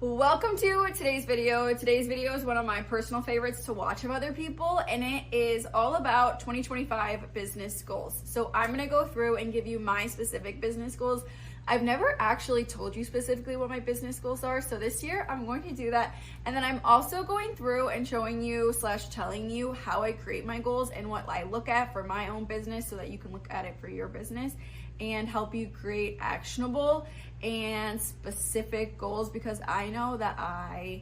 Welcome to today's video. Today's video is one of my personal favorites to watch of other people, and it is all about 2025 business goals. So I'm gonna go through and give you my specific business goals. I've never actually told you specifically what my business goals are, so this year I'm going to do that. And then I'm also going through and showing you / telling you how I create my goals and what I look at for my own business so that you can look at it for your business and help you create actionable and specific goals, because I know that I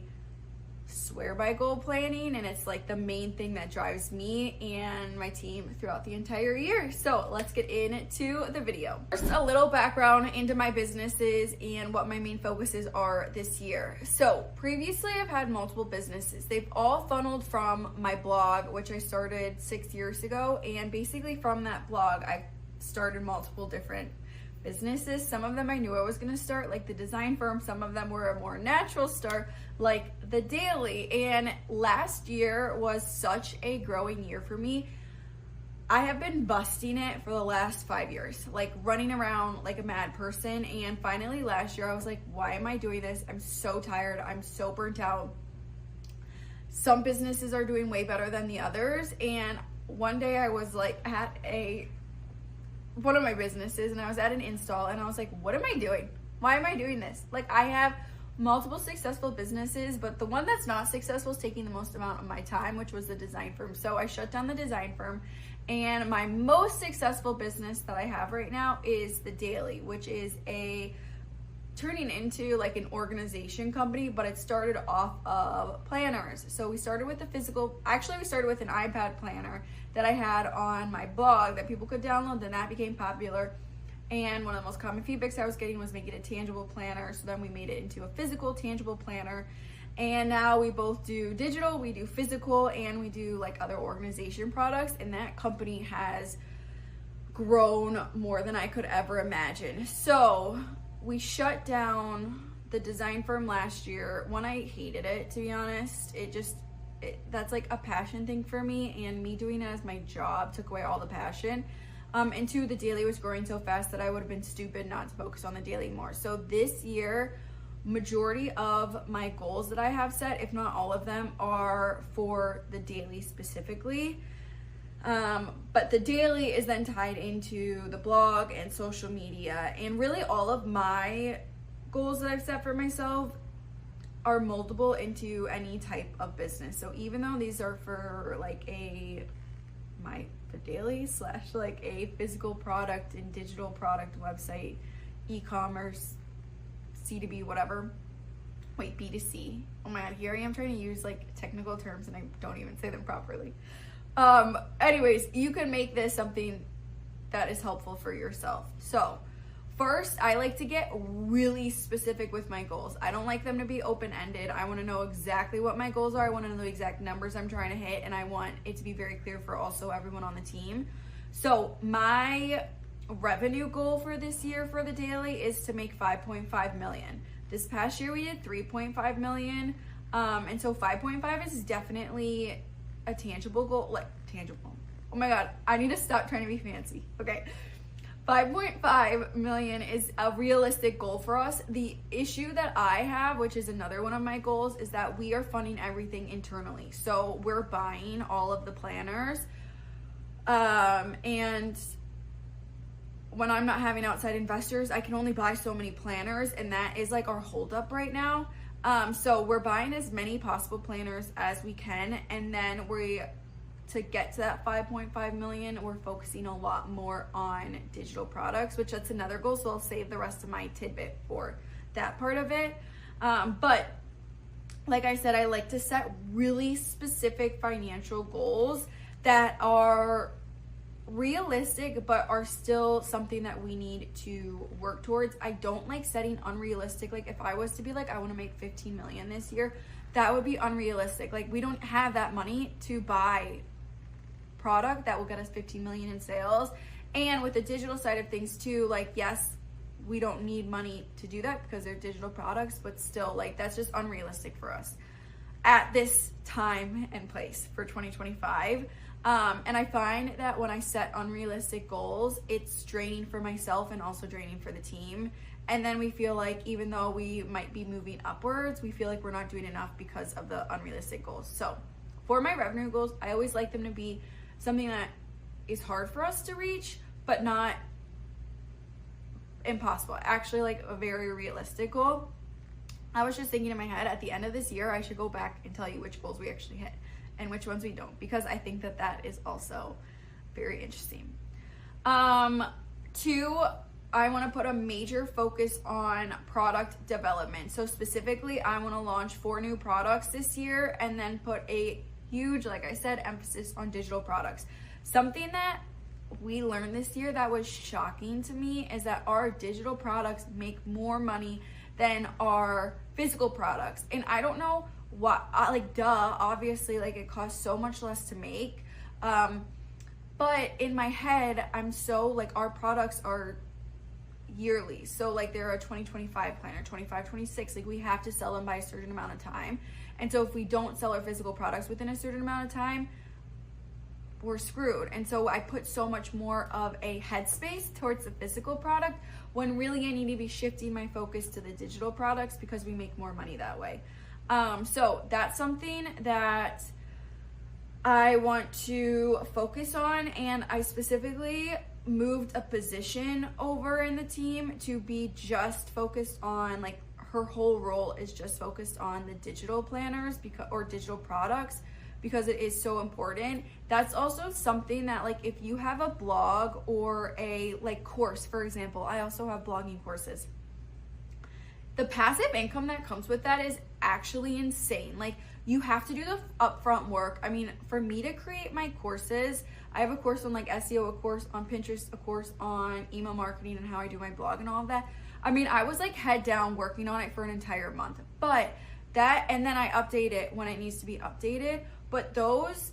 swear by goal planning and it's like the main thing that drives me and my team throughout the entire year. So let's get into the video. First, a little background into my businesses and what my main focuses are this year. So previously I've had multiple businesses. They've all funneled from my blog, which I started 6 years ago, and basically from that blog I started multiple different businesses. Some of them I knew I was going to start, like the design firm. Some of them were a more natural start, like the daily. And last year was such a growing year for me. I have been busting it for the last 5 years, like running around like a mad person. And finally last year I was like, why am I doing this? I'm so tired. I'm so burnt out. Some businesses are doing way better than the others. And one day I was like at one of my businesses and I was at an install and I was like, what am I doing? Why am I doing this? Like, I have multiple successful businesses, but the one that's not successful is taking the most amount of my time, which was the design firm. So I shut down the design firm, and my most successful business that I have right now is the Daily, which is turning into like an organization company, but it started off of planners. So we started with we started with an iPad planner that I had on my blog that people could download. Then that became popular. And one of the most common feedbacks I was getting was make it a tangible planner. So then we made it into a physical, tangible planner. And now we both do digital, we do physical, and we do like other organization products. And that company has grown more than I could ever imagine. So we shut down the design firm last year. One, I hated it, to be honest. That's like a passion thing for me, and me doing it as my job took away all the passion. And two, the Daily was growing so fast that I would have been stupid not to focus on the Daily more. So this year, majority of my goals that I have set, if not all of them, are for the Daily specifically. But the Daily is then tied into the blog and social media, and really all of my goals that I've set for myself are moldable into any type of business. So even though these are for like the Daily / like a physical product and digital product website, e-commerce, C2B, whatever. Wait, B2C. Oh my God, here I am trying to use like technical terms and I don't even say them properly. Anyways, you can make this something that is helpful for yourself. So first, I like to get really specific with my goals. I don't like them to be open-ended. I want to know exactly what my goals are. I want to know the exact numbers I'm trying to hit, and I want it to be very clear for also everyone on the team. So my revenue goal for this year for the Daily is to make 5.5 million. This past year we did 3.5 million. And so 5.5 is definitely a tangible goal, like tangible. Oh my God, I need to stop trying to be fancy. Okay. 5.5 million is a realistic goal for us. The issue that I have, which is another one of my goals, is that we are funding everything internally. So we're buying all of the planners. And when I'm not having outside investors, I can only buy so many planners, and that is like our holdup right now. So we're buying as many possible planners as we can, and then to get to that 5.5 million, we're focusing a lot more on digital products, which that's another goal. So I'll save the rest of my tidbit for that part of it. But like I said, I like to set really specific financial goals that are realistic, but are still something that we need to work towards. I don't like setting unrealistic. Like if I was to be like, I want to make 15 million this year, that would be unrealistic. Like we don't have that money to buy product that will get us 15 million in sales. And with the digital side of things too, like yes, we don't need money to do that because they're digital products, but still, like that's just unrealistic for us at this time and place for 2025. And I find that when I set unrealistic goals, it's draining for myself and also draining for the team. And then we feel like even though we might be moving upwards, we feel like we're not doing enough because of the unrealistic goals. So for my revenue goals, I always like them to be something that is hard for us to reach, but not impossible. Actually, like a very realistic goal. I was just thinking in my head, at the end of this year, I should go back and tell you which goals we actually hit and which ones we don't, because I think that that is also very interesting. 2, I want to put a major focus on product development. So specifically, I want to launch 4 new products this year and then put a huge, like I said, emphasis on digital products. Something that we learned this year that was shocking to me is that our digital products make more money than our physical products. And I don't know what, like, obviously, like, it costs so much less to make. But in my head, I'm so, like, our products are yearly. So, like, they're a 2025 plan or 25-26. Like, we have to sell them by a certain amount of time. And so if we don't sell our physical products within a certain amount of time, we're screwed. And so I put so much more of a headspace towards the physical product when really I need to be shifting my focus to the digital products because we make more money that way. So that's something that I want to focus on, and I specifically moved a position over in the team to be just focused on, like, her whole role is just focused on the digital planners or digital products, because it is so important. That's also something that, like, if you have a blog or a, like, course, for example, I also have blogging courses. The passive income that comes with that is actually insane. Like, you have to do the upfront work. I mean, for me to create my courses, I have a course on, like, SEO, a course on Pinterest, a course on email marketing and how I do my blog and all of that. I mean, I was, like, head down working on it for an entire month. But that, and then I update it when it needs to be updated. But those,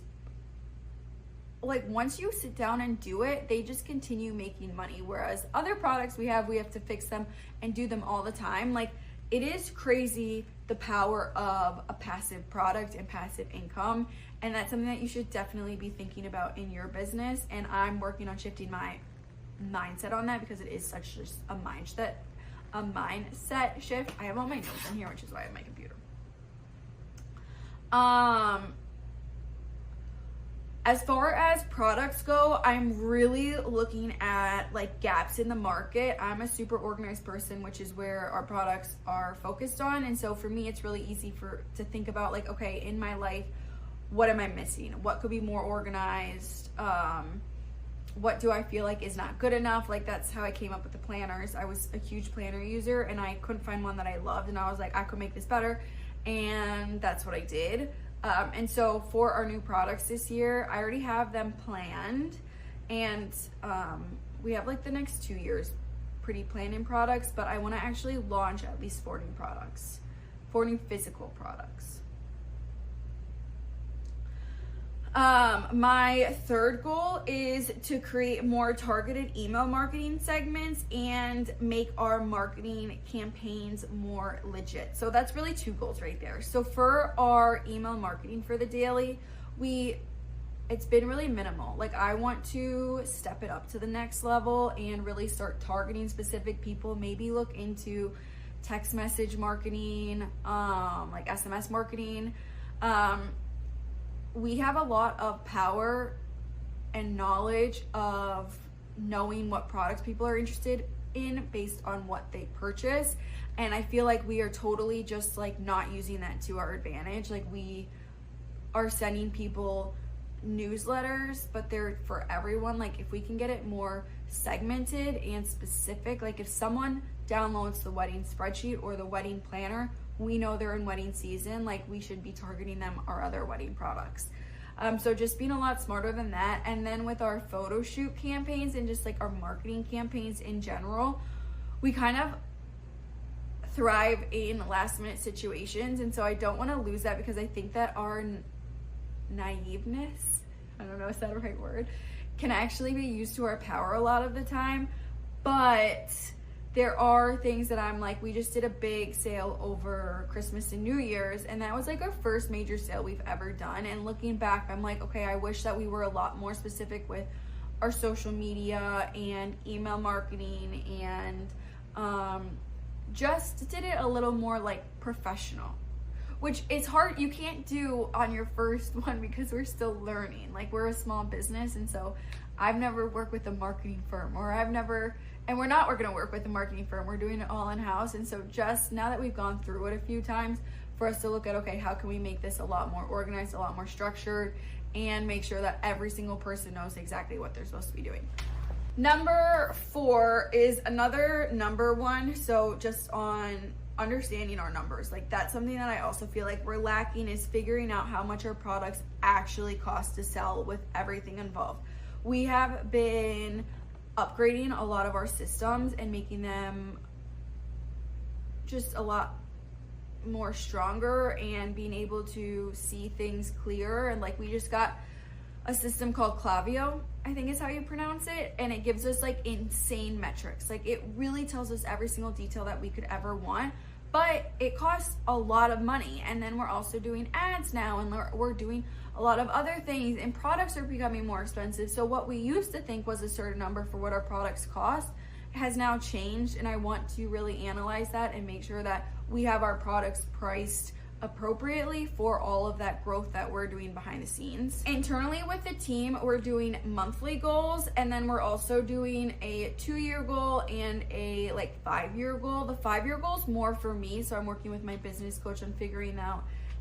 like, once you sit down and do it, they just continue making money. Whereas other products we have to fix them and do them all the time. Like, it is crazy the power of a passive product and passive income. And that's something that you should definitely be thinking about in your business. And I'm working on shifting my mindset on that because it is such just a mindset shift. I have all my notes in here, which is why I have my computer. As far as products go, I'm really looking at, like, gaps in the market. I'm a super organized person, which is where our products are focused on. And so for me, it's really easy to think about, like, okay, in my life, what am I missing? What could be more organized? What do I feel like is not good enough? Like, that's how I came up with the planners. I was a huge planner user and I couldn't find one that I loved. And I was like, I could make this better. And that's what I did. And so for our new products this year, I already have them planned, and we have, like, the next 2 years pretty planned in products, but I want to actually launch at least 4 new products, 4 new physical products. My third goal is to create more targeted email marketing segments and make our marketing campaigns more legit. So that's really 2 goals right there. So for our email marketing for the daily, it's been really minimal. Like, I want to step it up to the next level and really start targeting specific people, maybe look into text message marketing, like SMS marketing. We have a lot of power and knowledge of knowing what products people are interested in based on what they purchase. And I feel like we are totally just, like, not using that to our advantage. Like, we are sending people newsletters, but they're for everyone. Like, if we can get it more segmented and specific, like, if someone downloads the wedding spreadsheet or the wedding planner, we know they're in wedding season, like, we should be targeting them our other wedding products. So just being a lot smarter than that. And then with our photo shoot campaigns and just, like, our marketing campaigns in general, we kind of thrive in last minute situations. And so I don't want to lose that, because I think that our naiveness, I don't know, is that the right word, can actually be used to our power a lot of the time. But there are things that I'm like, we just did a big sale over Christmas and New Year's, and that was, like, our first major sale we've ever done. And looking back, I'm like, okay, I wish that we were a lot more specific with our social media and email marketing and just did it a little more like professional, which is hard. You can't do on your first one because we're still learning. Like, we're a small business, and so I've never worked with a marketing firm, and we're not going to work with a marketing firm. We're doing it all in-house. And so just now that we've gone through it a few times, for us to look at, okay, how can we make this a lot more organized, a lot more structured, and make sure that every single person knows exactly what they're supposed to be doing. Number 4 is another number one. So just on understanding our numbers, like, that's something that I also feel like we're lacking, is figuring out how much our products actually cost to sell with everything involved. We have been upgrading a lot of our systems and making them just a lot more stronger and being able to see things clearer. And like, we just got a system called Klaviyo, I think is how you pronounce it, and it gives us like insane metrics. Like, it really tells us every single detail that we could ever want, but it costs a lot of money. And then we're also doing ads now, and we're doing a lot of other things, and products are becoming more expensive. So what we used to think was a certain number for what our products cost has now changed, and I want to really analyze that and make sure that we have our products priced appropriately for all of that growth that we're doing behind the scenes. Internally with the team, we're doing monthly goals, and then we're also doing a 2-year goal and a 5-year goal. The 5-year goal is more for me, so I'm working with my business coach on figuring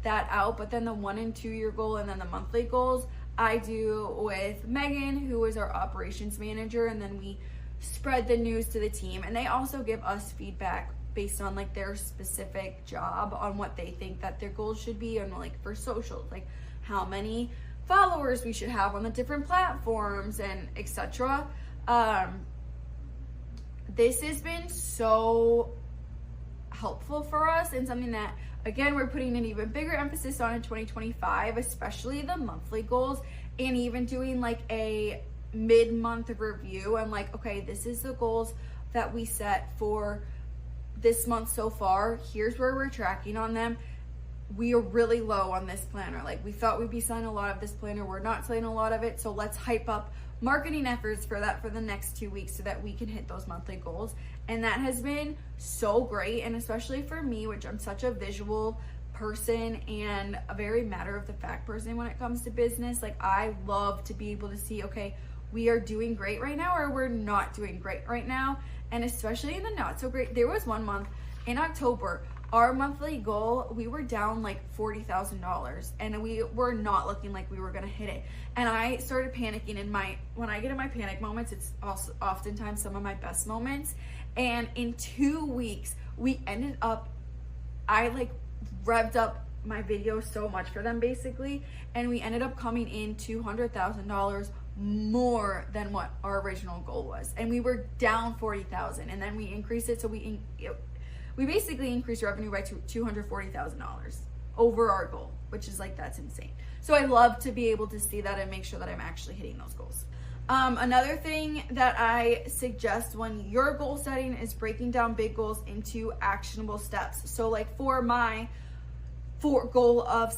that out. But then the 1 and 2-year goal and then the monthly goals I do with Megan, who is our operations manager, and then we spread the news to the team, and they also give us feedback based on like their specific job on what they think that their goals should be, and like for socials, like how many followers we should have on the different platforms and etc. This has been so helpful for us, and something that, again, we're putting an even bigger emphasis on in 2025, especially the monthly goals, and even doing like a mid-month review. I'm like, okay, this is the goals that we set for this month so far. Here's where we're tracking on them. We are really low on this planner. Like, we thought we'd be selling a lot of this planner. We're not selling a lot of it. So let's hype up marketing efforts for that for the next 2 weeks so that we can hit those monthly goals. And that has been so great. And especially for me, which I'm such a visual person and a very matter of the fact person when it comes to business, like, I love to be able to see, okay, we are doing great right now, or we're not doing great right now. And especially in the not so great, there was one month in October, our monthly goal, we were down like $40,000, and we were not looking like we were gonna hit it. And I started panicking. When I get in my panic moments, it's also oftentimes some of my best moments. And in 2 weeks, we ended up, I like revved up my video so much for them basically, and we ended up coming in $200,000 more than what our original goal was, and we were down $40,000, and then we increased it, so we basically increased revenue by $240,000 over our goal, which is like, that's insane. So I love to be able to see that and make sure that I'm actually hitting those goals. Another thing that I suggest when you're goal setting is breaking down big goals into actionable steps. So like, for my goal of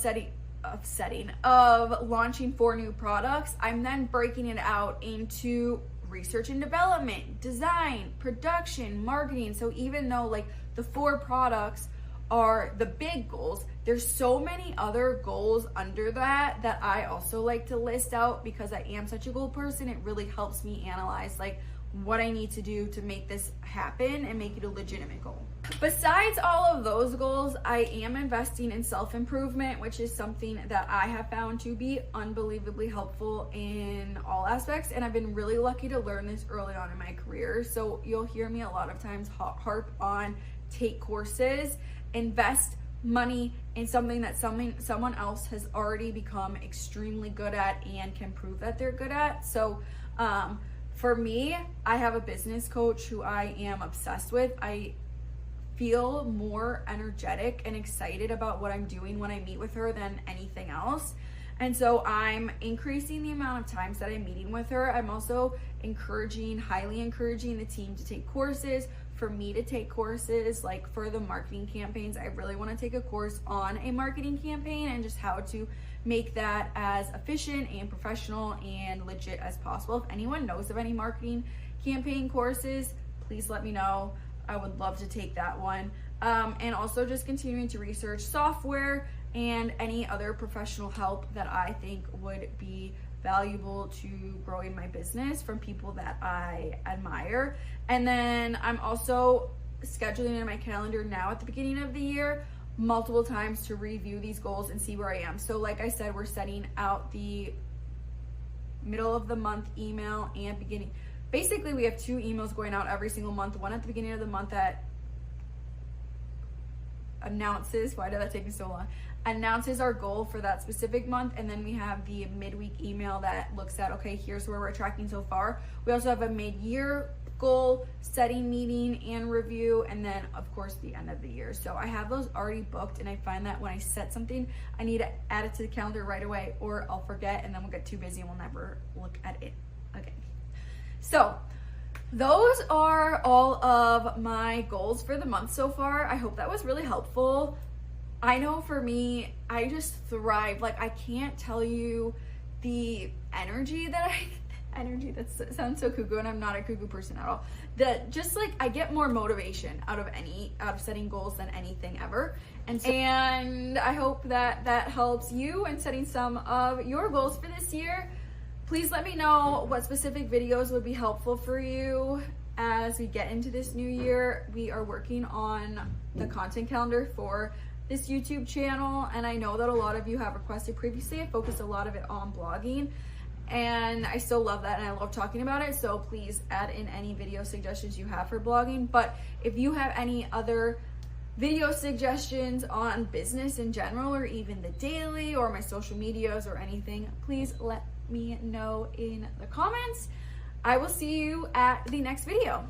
launching 4 new products, I'm then breaking it out into research and development, design, production, marketing. So even though like the 4 products are the big goals, there's so many other goals under that I also like to list out, because I am such a goal person. It really helps me analyze like what I need to do to make this happen and make it a legitimate goal. Besides all of those goals, I am investing in self-improvement, which is something that I have found to be unbelievably helpful in all aspects. And I've been really lucky to learn this early on in my career. So you'll hear me a lot of times harp on take courses, invest money in something that someone else has already become extremely good at and can prove that they're good at. So for me, I have a business coach who I am obsessed with. I feel more energetic and excited about what I'm doing when I meet with her than anything else. And so I'm increasing the amount of times that I'm meeting with her. I'm also highly encouraging the team to take courses, for me to take courses. Like for the marketing campaigns, I really want to take a course on a marketing campaign and just how to make that as efficient and professional and legit as possible. If anyone knows of any marketing campaign courses, please let me know. I would love to take that one. And also just continuing to research software and any other professional help that I think would be valuable to growing my business from people that I admire. And then I'm also scheduling in my calendar now at the beginning of the year multiple times to review these goals and see where I am. So like I said, we're setting out the middle of the month email and beginning. Basically, we have 2 emails going out every single month. One at the beginning of the month that announces, why did that take me so long? Announces our goal for that specific month. And then we have the midweek email that looks at, okay, here's where we're tracking so far. We also have a mid-year goal setting meeting and review, and then of course the end of the year. So I have those already booked, and I find that when I set something, I need to add it to the calendar right away, or I'll forget and then we'll get too busy and we'll never look at it again. So those are all of my goals for the month so far. I hope that was really helpful. I know for me, I just thrive. Like, I can't tell you the energy that that sounds so cuckoo, and I'm not a cuckoo person at all. That just like I get more motivation out of setting goals than anything ever. And I hope that helps you in setting some of your goals for this year. Please let me know what specific videos would be helpful for you as we get into this new year. We are working on the content calendar for this YouTube channel, and I know that a lot of you have requested previously. I focused a lot of it on blogging, and I still love that, and I love talking about it. So please add in any video suggestions you have for blogging. But if you have any other video suggestions on business in general, or even the daily or my social medias or anything, please let me know in the comments. I will see you at the next video.